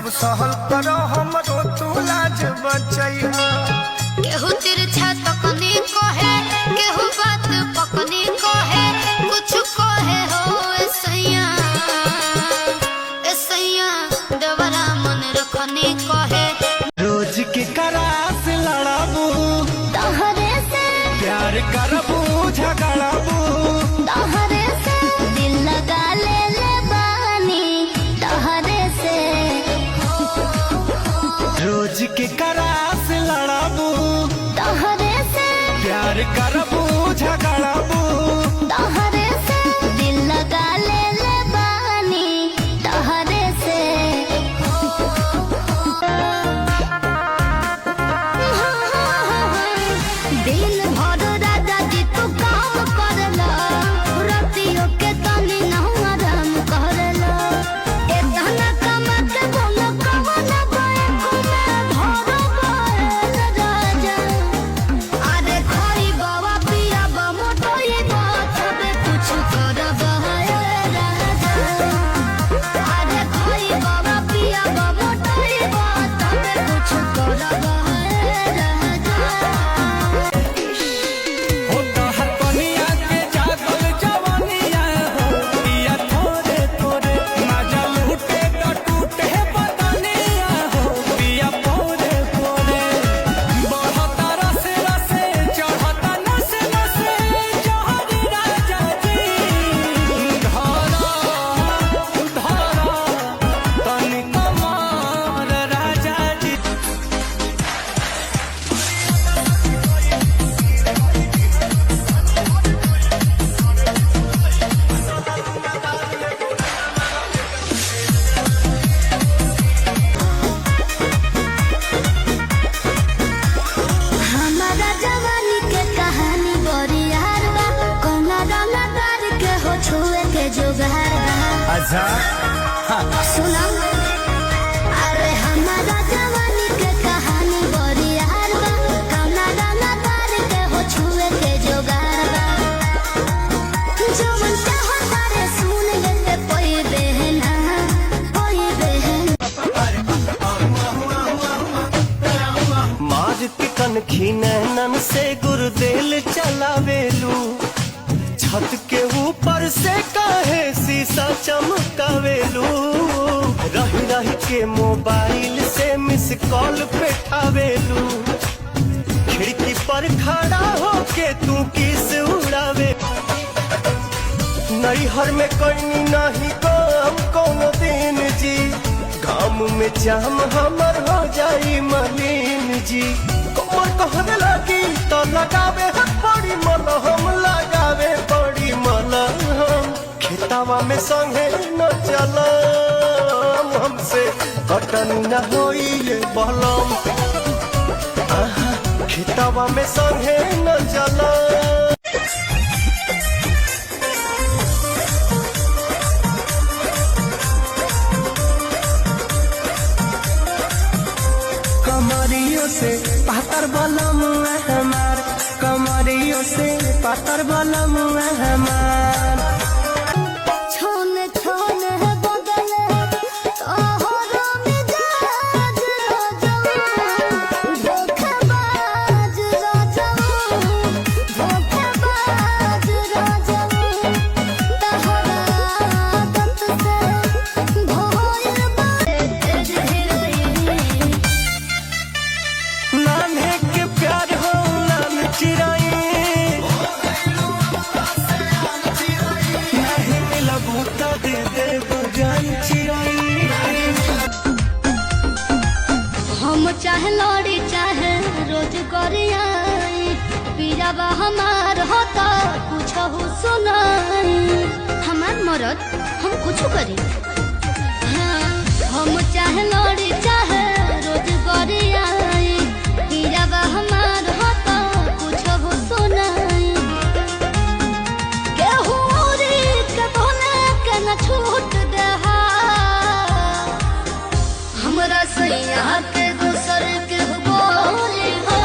सब सहल करो हमरो तू लाज बचैया। केहू तिरछा तकनी कहे, केहू बात पकनी कहे, कुछ कहे हो ऐसैया ऐसैया देवरा मन रखनी कहे। रोज के करास लड़ाबू तहरे से प्यार करबू झगड़ाबू तहरे से दिल लगा ले बानी तहरे से। रोज के करास लड़ाबू तहरे से प्यार करबू झगड़ाबू तहरे से दिल लगा ले बानी तहरे से। दिन भर राजा जी तू काम करला, रतियों के तनी नहु आराम करला। एतना कमा के बोलो कवन बैक में धरो बैल राजा। अरे खोई बाबा पिया बा मोटोई बा तबे कुछ करब है राजा। अरे खोई बाबा पिया बा मोटोई बा तबे कुछ करब है राजा। होता हर पनिया के जागल जवानिया हो पिया थोड़े थोड़े मजा लूटे तो टूटे बदनिया हो पिया पोरे पोरे। बढ़ता रसे रसे चढ़ता नसे नसे जहरी राजा जी। धरा तनी कमार राजा जी। हमारा जवानी के कहानी बड़ी यार बा, कौना रंगदार के हो छुए के जुगार बा। अच्छा सुना अरे हमारा जवानी के कहानी बड़ी यार बा, कौना रंगदार के हो छुए के जुगार बा। जवन चाहो तारे सुन लेते कोई बहना कोई बहना। मार के कनखी नैनन से गुरदेल चलावेलू छत के ऊपर से काहे शीशा चमकावेलू। रही रही के मोबाइल से मिस कॉल पेठावेलू खिड़की पर खड़ा होके तू किस उड़ावे। नैहर में कोई नहीं काम कोनो दिन जी काम में जाम हमर हो जाई मलिन जी। कमर कहने लगी तो लगावे बड़ी मलहम लगावे बड़ी मलहम। खेतावा में संगे न चलम हमसे कटनी न होई ये बलम। आहा, खेतावा में संगे न चलम। कमरियों से पातर बलम हमार कमरियों से पातर बलम हमार। छोने छोने है बदले तोहरा मिजाज राजाऊ। धोखेबाज राजाऊ, धोखेबाज राजाऊ। तोहरा आदत से भोइल बाटे ढेरोई। नान्हे के प्यार हो नान चिराई नहीं मिलबू तो दे दे जान चिराई। हम चाहे लड़ी चाहे रोज करियाई, पियाबा हमार होता कुछ हो सुनाई। हमार मरद हम कुछ करी हाँ। हम चाहे लड़ी चाहे रोज करियाई, पियाबा हमार होता कुछ हो सुनाई। केहू औरी के बोले के न छूट दे हमरा सैया के दूसर के बोली हो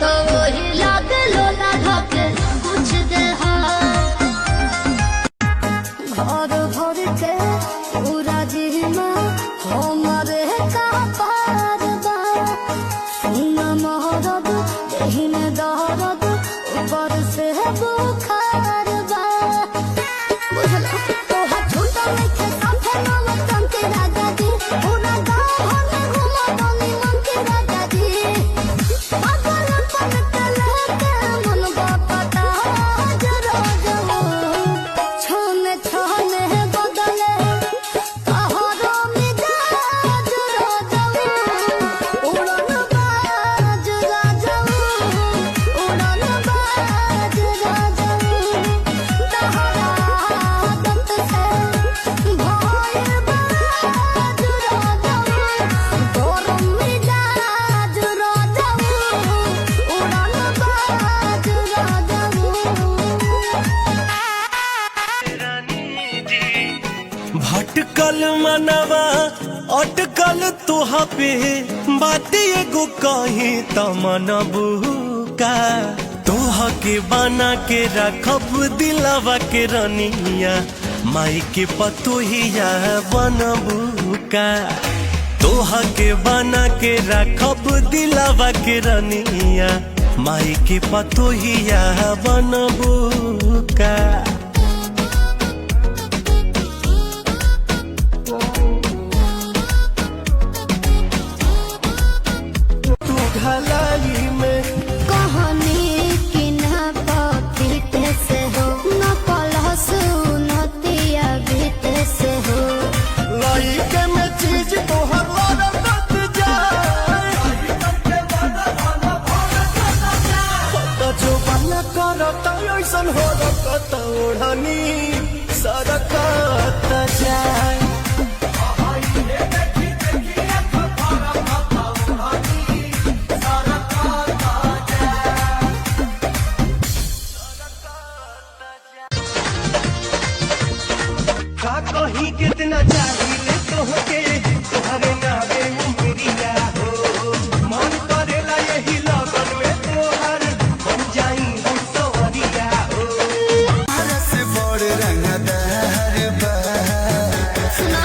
तो वही लागलो ना धके कुछ दे। घर भर के पूरा जिमा हमारे भटकल मनवा अटकल तोहा पे बात एगो कही त मनबू का तोहा के बना के रखब दिलवा के रनिया माई के पतोहिया बनबू का तोहा के बना के रखब दिलवा के रनिया माई के पतोहिया बनबू का ढलाई में कहानी की ना पीत से हो न कलह सुनतिया बीत से हो लाइके में चीज तोहर लड़त जाए तो जो बना करता ऐसन हो रखता ओढ़नी सरकता जाए कहीं कितना चाहिए तोहके तोहरे नावे उमरिया हो मन करेला यही लगन में तोहर हम जाई हम सवरिया हो रस बड़ रंगदार बा सुना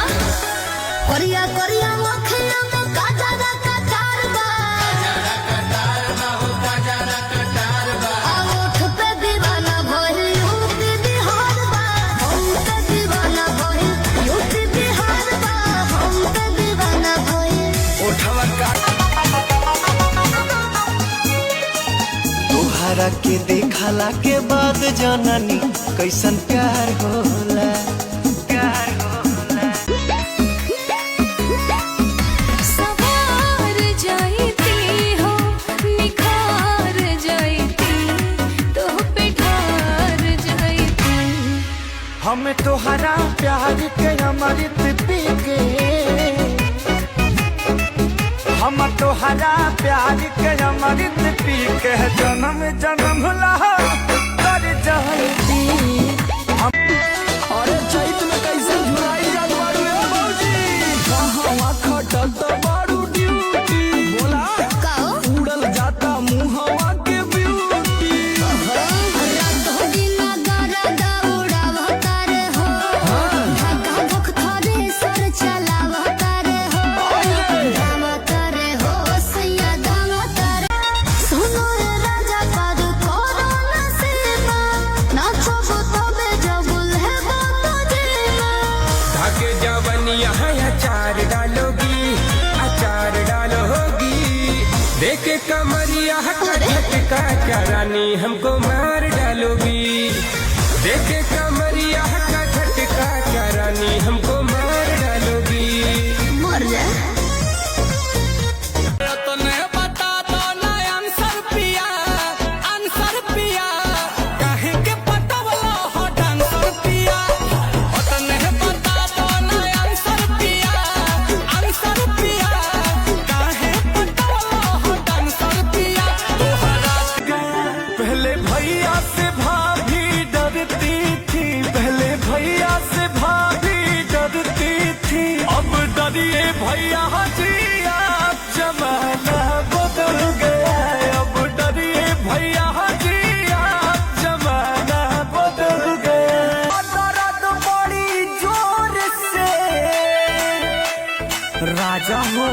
करिया करिया मखिया में काजरा कटार बा आ ओठ पे दीवाना भइल यूपी बिहार बा हम पे दीवाना भइल यूपी बिहार बा हम पे दीवाना भइल उठवा का तोहरा के देखला के बाद जननी कैसन प्यार होला प्यार होला सवार जाईती हो निखार जाईती तोह पे ठार जाईती हमें तोहरा प्यार के अमृत पी के हम तोहरा प्यार के अमृत पी के जन्म जन्म ला कर जाती अरे चैत में कैसे झुराई जात बारू ए मौजी कहवा खटल तो बारू ड्यूटी बोला काओ उड़ल जाता मुहवा के ब्यूटी रात हो दिन गरदा उड़ावतार हो धक्का धक थारे सर चलावतार हो दामतार हो सैया दामतार सुनो रे राजा पाद करो नसीबा नाचो तबे जबुल है तो जीना धागे जवनिया अचार डालोगी अचार डालोगी देखे कमरिया झटका क्या रानी हमको मार डालोगी देखे कमरिया का झटका क्या रानी हमको मार डालोगी मर जा तने बता दो ना आंसर पिया काहे के पटवला हो डांसर पिया तने बता दो ना आंसर पिया काहे पटवला हो डांसर पिया तोहरा पहले भैया से भाभी डरती थी पहले भैया से भाभी डरती थी अब डरिए भैया जी आप जमाना बदल गया है अब डरिए भैया जी आप जमाना बदल गया दर्द बड़ी जोर से राजा हो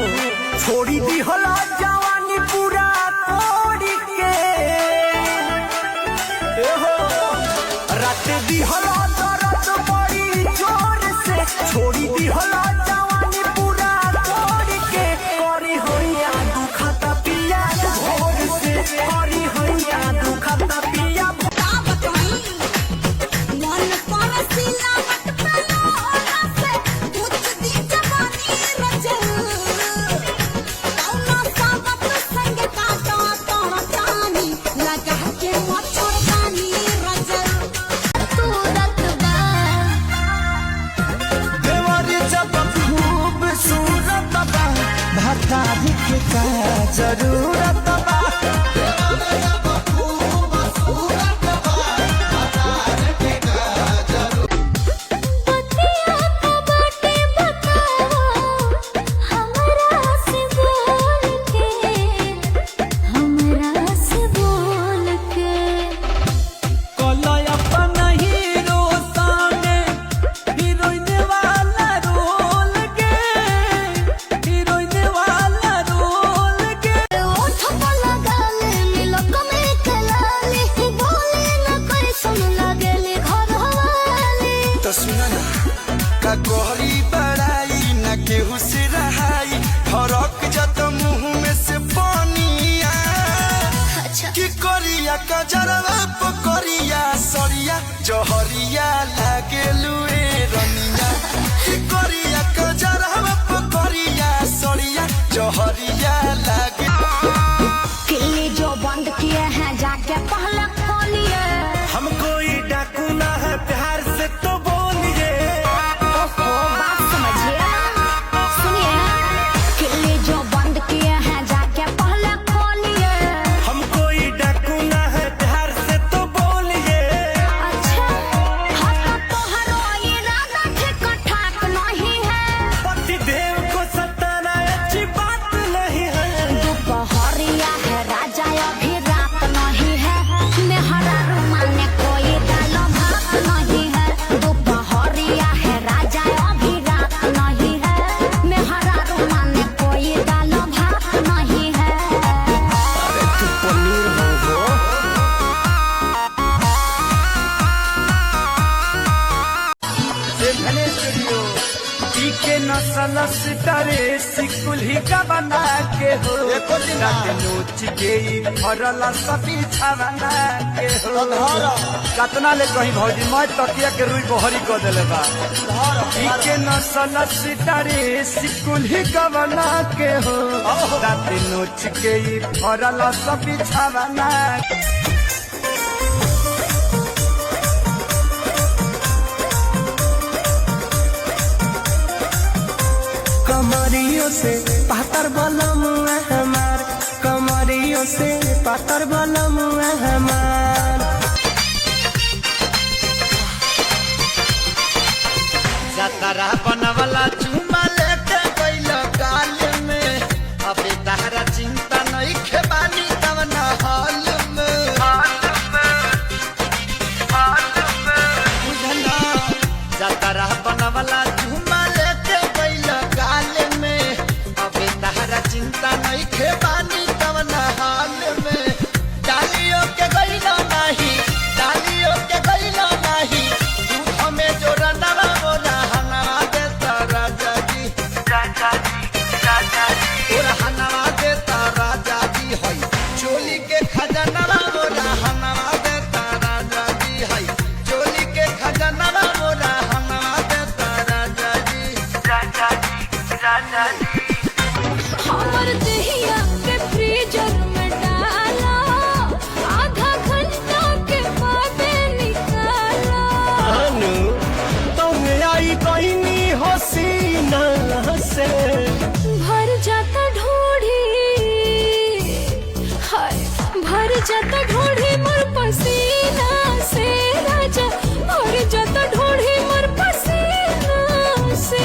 छोड़ी दी होला जवानी पूरा तोड़ी के एहो रात दी होला दर्द बड़ी जोर से छोड़ी दी होला जवानी पूरा तोड़ी के करी होइया दुखता पिया भोर से करी होइया दुखता पिया मन पर सिला मत पलोरा से कुछ दी जवानी रजल कौना सावत संग काटा तोरा जानी लगा के मच्छर जानी रजल तू रत केहू से रहाई फरक जत मुंह में से पानिया कि करिया कजरवा पकड़िया सरिया जहरिया लागेलू ए रनिया कि करिया कजरवा पकड़िया सरिया जहरिया लागे किल्ली जो बंद किए हैं जाके पहले खोलिए। हम कोई डाकू ना है प्यार से तो बोलिए। ओहो बात समझिए, सुनिए किल्ली जो बंद किए हैं जाके पहले खोलिए। हम कोई डाकू ना है प्यार से तो बोलिए। अच्छा हद तोहरो इरादा ठीक ठाक नहीं है। पतिदेव को सताना अच्छी बात नहीं है। दोपहरिया है राजा अभी रात नहीं है। मेहरा रुमाने कोई दालो भात नहीं है। दोपहरिया है राजा अभी रात नहीं है। मेहरा रुमाने कोई दालो भात नहीं है। अरे तू पनीर हो के नसल सितारे सिकुल्ही का बना के हो रात नोच के भरला सभी छावना के हो कतना ले कहीं भौजी मैं तकिया के रुई बहरी कर देले बा के नसल सितारे सिकुल्ही का बना के हो रात नोच के भरला सभी छावना कमरियों से पातर बलम हमार कमरियों से पातर बलम हमार जतरा बनवला चुमा लेके गइल गाल में अबे तहरा चिंता नहीं खेबानी तब न हाल में बुझना जतरा बनवला चुमा लेके गइल गाल में अबे तहरा चिंता नहीं खेबानी तब न हाल में डालियों के गइल नहीं डालियों के गइल नहीं तू हमें जो रनवा मोरा हनवा देता राजा जी तोरा हनवा देता राजा जी है चोली के खजनवा मोरा हनवा देता राजा जी है चोली के खजनवा मोरा हनवा देता राजा जी हमर दहिया के फ्रीजर में डाला आधा घंटा के बाद निकाला। अनु तुम आई कहनी हसीना से भर जाता ढोढ़ी हाय भर जाता ढोढ़ी मोर पसीना से राजा भर जाता ढोढ़ी मोर पसीना से।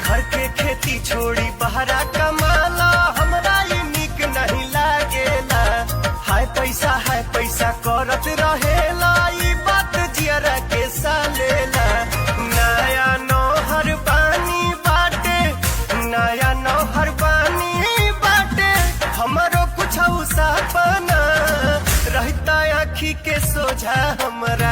घर के खेती छोड़ी बहरा कमाला हमरा ये निक नहीं लागेला हाय पैसा करत रहेला ई बात जियरा के सालेला नया नौहर पानी बाटे नया नौहर पानी बाटे हमरो कुछ सपना रहता आखी के सोझा हमरा